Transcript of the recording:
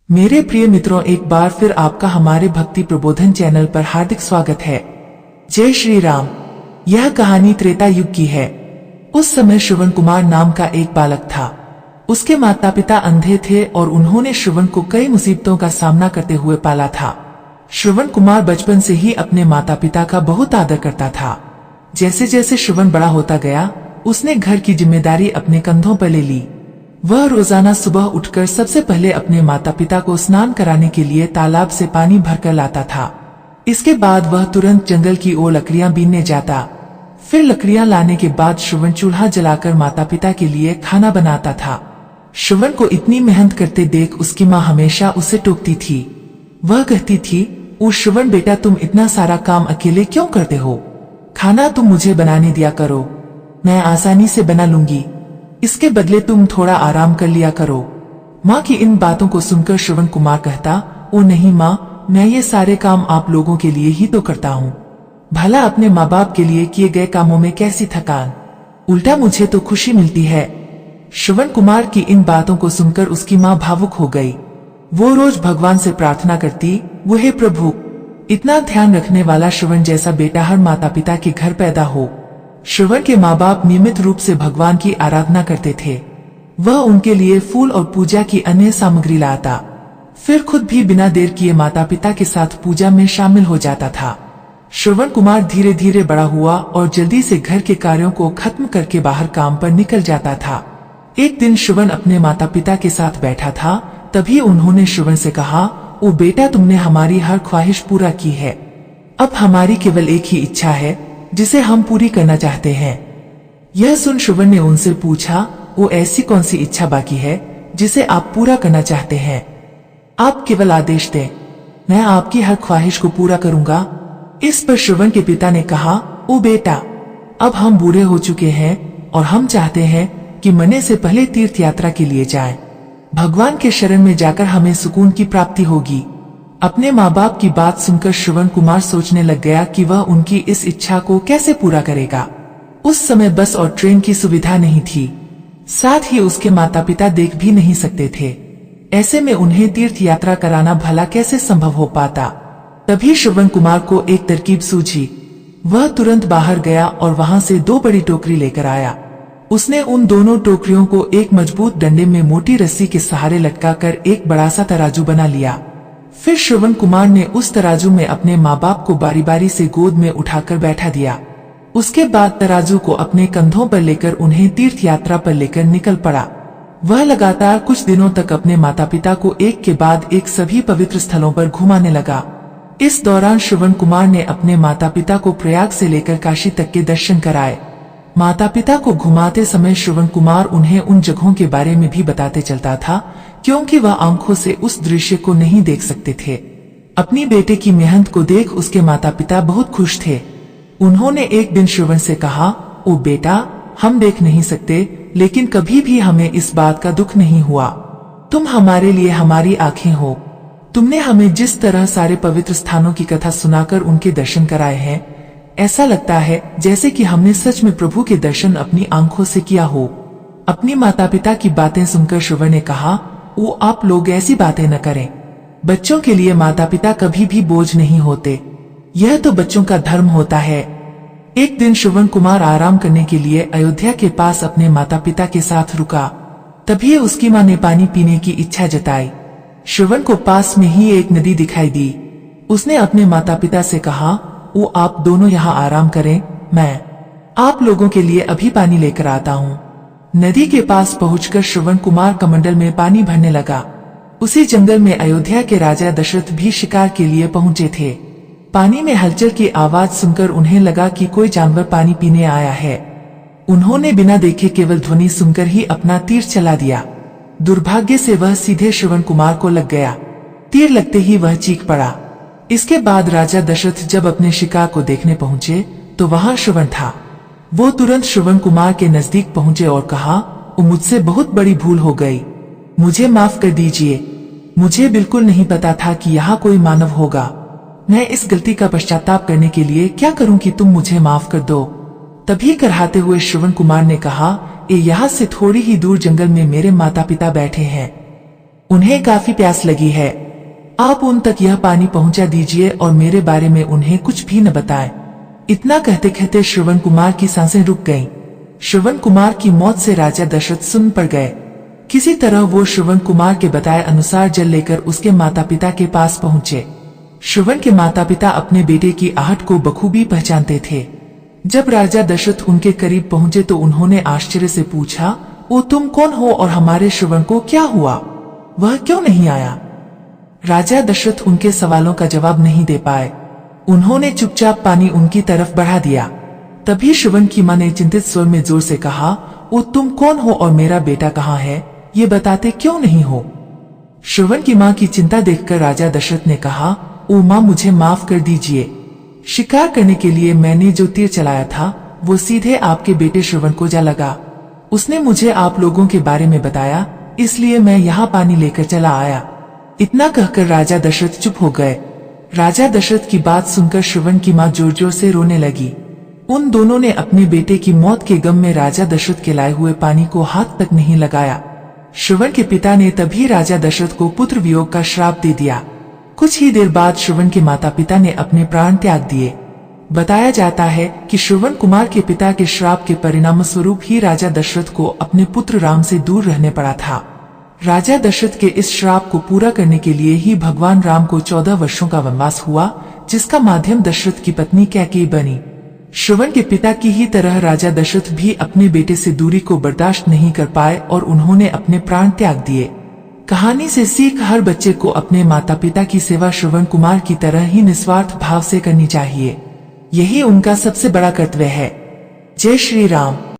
मेरे प्रिय मित्रों, एक बार फिर आपका हमारे भक्ति प्रबोधन चैनल पर हार्दिक स्वागत है। जय श्री राम। यह कहानी त्रेता युग की है। उस समय श्रवण कुमार नाम का एक बालक था। उसके माता पिता अंधे थे और उन्होंने श्रवण को कई मुसीबतों का सामना करते हुए पाला था। श्रवण कुमार बचपन से ही अपने माता पिता का बहुत आदर करता था। जैसे जैसे श्रवण बड़ा होता गया, उसने घर की जिम्मेदारी अपने कंधों पर ले ली। वह रोजाना सुबह उठकर सबसे पहले अपने माता पिता को स्नान कराने के लिए तालाब से पानी भरकर लाता था। इसके बाद वह तुरंत जंगल की ओर लकड़ियां बीनने जाता। फिर लकड़ियां लाने के बाद श्रवण चूल्हा जलाकर माता पिता के लिए खाना बनाता था। श्रवण को इतनी मेहनत करते देख उसकी माँ हमेशा उसे टोकती थी। वह कहती थी, ओ श्रवण बेटा, तुम इतना सारा काम अकेले क्यों करते हो? खाना तुम मुझे बनाने दिया करो, मैं आसानी से बना लूंगी। इसके बदले तुम थोड़ा आराम कर लिया करो। माँ की इन बातों को सुनकर श्रवण कुमार कहता, ओ नहीं माँ, मैं ये सारे काम आप लोगों के लिए ही तो करता हूँ। भला अपने माँ बाप के लिए किए गए कामों में कैसी थकान, उल्टा मुझे तो खुशी मिलती है। श्रवण कुमार की इन बातों को सुनकर उसकी माँ भावुक हो गई। वो रोज भगवान से प्रार्थना करती, वो हे प्रभु, इतना ध्यान रखने वाला श्रवण जैसा बेटा हर माता पिता के घर पैदा हो। श्रवण के माँ बाप नियमित रूप से भगवान की आराधना करते थे। वह उनके लिए फूल और पूजा की अन्य सामग्री लाता, फिर खुद भी बिना देर किए माता पिता के साथ पूजा में शामिल हो जाता था। श्रवण कुमार धीरे धीरे बड़ा हुआ और जल्दी से घर के कार्यों को खत्म करके बाहर काम पर निकल जाता था। एक दिन श्रवण अपने माता पिता के साथ बैठा था, तभी उन्होंने श्रवण से कहा, ओ बेटा, तुमने हमारी हर ख्वाहिश पूरा की है। अब हमारी केवल एक ही इच्छा है जिसे हम पूरी करना चाहते हैं। यह सुन श्रवण ने उनसे पूछा, वो ऐसी कौन सी इच्छा बाकी है जिसे आप पूरा करना चाहते हैं? आप केवल आदेश दें, मैं आपकी हर ख्वाहिश को पूरा करूंगा। इस पर श्रवण के पिता ने कहा, ओ बेटा, अब हम बूढ़े हो चुके हैं और हम चाहते हैं कि मरने से पहले तीर्थ यात्रा के लिए जाएं। भगवान के शरण में जाकर हमें सुकून की प्राप्ति होगी। अपने माँ बाप की बात सुनकर श्रवण कुमार सोचने लग गया कि वह उनकी इस इच्छा को कैसे पूरा करेगा। उस समय बस और ट्रेन की सुविधा नहीं थी, साथ ही उसके माता पिता देख भी नहीं सकते थे। ऐसे में उन्हें तीर्थ यात्रा कराना भला कैसे संभव हो पाता। तभी श्रवण कुमार को एक तरकीब सूझी। वह तुरंत बाहर गया और वहां से 2 बड़ी टोकरी लेकर आया। उसने उन दोनों टोकरियों को एक मजबूत डंडे में मोटी रस्सी के सहारे लटकाकर एक बड़ा सा तराजू बना लिया। फिर श्रवण कुमार ने उस तराजू में अपने माँ बाप को बारी बारी से गोद में उठाकर बैठा दिया। उसके बाद तराजू को अपने कंधों पर लेकर उन्हें तीर्थ यात्रा पर लेकर निकल पड़ा। वह लगातार कुछ दिनों तक अपने माता पिता को एक के बाद एक सभी पवित्र स्थलों पर घुमाने लगा। इस दौरान श्रवण कुमार ने अपने माता पिता को प्रयाग से लेकर काशी तक के दर्शन कराए। माता पिता को घुमाते समय श्रवण कुमार उन्हें उन जगहों के बारे में भी बताते चलता था, क्योंकि वह आंखों से उस दृश्य को नहीं देख सकते थे। अपनी बेटे की मेहनत को देख उसके माता पिता बहुत खुश थे। उन्होंने एक दिन श्रवण से कहा, ओ बेटा, हम देख नहीं सकते, लेकिन कभी भी हमें इस बात का दुख नहीं हुआ। तुम हमारे लिए हमारी आंखें हो। तुमने हमें जिस तरह सारे पवित्र स्थानों की कथा सुनाकर उनके दर्शन कराए हैं, ऐसा लगता है जैसे कि हमने सच में प्रभु के दर्शन अपनी आंखों से किया हो। अपनी माता पिता की बातें सुनकर श्रवण ने कहा, वो आप लोग ऐसी बातें न करें। बच्चों के लिए माता पिता कभी भी बोझ नहीं होते, यह तो बच्चों का धर्म होता है। एक दिन श्रवण कुमार आराम करने के लिए अयोध्या के पास अपने माता पिता के साथ रुका। तभी उसकी माँ ने पानी पीने की इच्छा जताई। श्रवण को पास में ही एक नदी दिखाई दी। उसने अपने माता पिता से कहा, वो आप दोनों यहाँ आराम करें, मैं आप लोगों के लिए अभी पानी लेकर आता हूँ। नदी के पास पहुंचकर श्रवण कुमार कमंडल में पानी भरने लगा। उसी जंगल में अयोध्या के राजा दशरथ भी शिकार के लिए पहुंचे थे। पानी में हलचल की आवाज सुनकर उन्हें लगा कि कोई जानवर पानी पीने आया है। उन्होंने बिना देखे केवल ध्वनि सुनकर ही अपना तीर चला दिया। दुर्भाग्य से वह सीधे श्रवण कुमार को लग गया। तीर लगते ही वह चीख पड़ा। इसके बाद राजा दशरथ जब अपने शिकार को देखने पहुंचे तो वहां श्रवण था। वो तुरंत श्रवण कुमार के नजदीक पहुंचे और कहा, मुझसे बहुत बड़ी भूल हो गई, मुझे माफ कर दीजिए। मुझे बिल्कुल नहीं पता था कि यहाँ कोई मानव होगा। मैं इस गलती का पश्चाताप करने के लिए क्या करूं कि तुम मुझे माफ कर दो। तभी कराहते हुए श्रवण कुमार ने कहा, यहाँ से थोड़ी ही दूर जंगल में मेरे माता पिता बैठे हैं। उन्हें काफी प्यास लगी है। आप उन तक यह पानी पहुंचा दीजिए और मेरे बारे में उन्हें कुछ भी न बताएं। इतना कहते कहते श्रवण कुमार की सांसें रुक गईं। श्रवण कुमार की मौत से राजा दशरथ सुन्न पड़ गए। किसी तरह वो श्रवण कुमार के बताए अनुसार जल लेकर उसके माता पिता के पास पहुंचे। श्रवण के माता पिता अपने बेटे की आहट को बखूबी पहचानते थे। जब राजा दशरथ उनके करीब पहुंचे तो उन्होंने आश्चर्य से पूछा, ओ तुम कौन हो और हमारे श्रवण को क्या हुआ? वह क्यों नहीं आया? राजा दशरथ उनके सवालों का जवाब नहीं दे पाए। उन्होंने चुपचाप पानी उनकी तरफ बढ़ा दिया। तभी श्रवण की मां ने चिंतित स्वर में जोर से कहा, ओ तुम कौन हो और मेरा बेटा कहाँ है? ये बताते क्यों नहीं हो? श्रवण की मां की चिंता देखकर राजा दशरथ ने कहा, ओ मां मुझे माफ कर दीजिए। शिकार करने के लिए मैंने जो तीर चलाया था वो सीधे आपके बेटे श्रवण को जा लगा। उसने मुझे आप लोगों के बारे में बताया, इसलिए मैं यहाँ पानी लेकर चला आया। इतना कहकर राजा दशरथ चुप हो गए। राजा दशरथ की बात सुनकर श्रवण की मां जोर जोर से रोने लगी। उन दोनों ने अपने बेटे की मौत के गम में राजा दशरथ के लाए हुए पानी को हाथ तक नहीं लगाया। श्रवण के पिता ने तभी राजा दशरथ को पुत्र वियोग का श्राप दे दिया। कुछ ही देर बाद श्रवण के माता पिता ने अपने प्राण त्याग दिए। बताया जाता है कि श्रवण कुमार के पिता के श्राप के परिणाम स्वरूप ही राजा दशरथ को अपने पुत्र राम से दूर रहने पड़ा था। राजा दशरथ के इस श्राप को पूरा करने के लिए ही भगवान राम को 14 वर्षों का वनवास हुआ, जिसका माध्यम दशरथ की पत्नी कैकेयी बनी। श्रवण के पिता की ही तरह राजा दशरथ भी अपने बेटे से दूरी को बर्दाश्त नहीं कर पाए और उन्होंने अपने प्राण त्याग दिए। कहानी से सीख, हर बच्चे को अपने माता पिता की सेवा श्रवण कुमार की तरह ही निस्वार्थ भाव से करनी चाहिए। यही उनका सबसे बड़ा कर्तव्य है। जय श्री राम।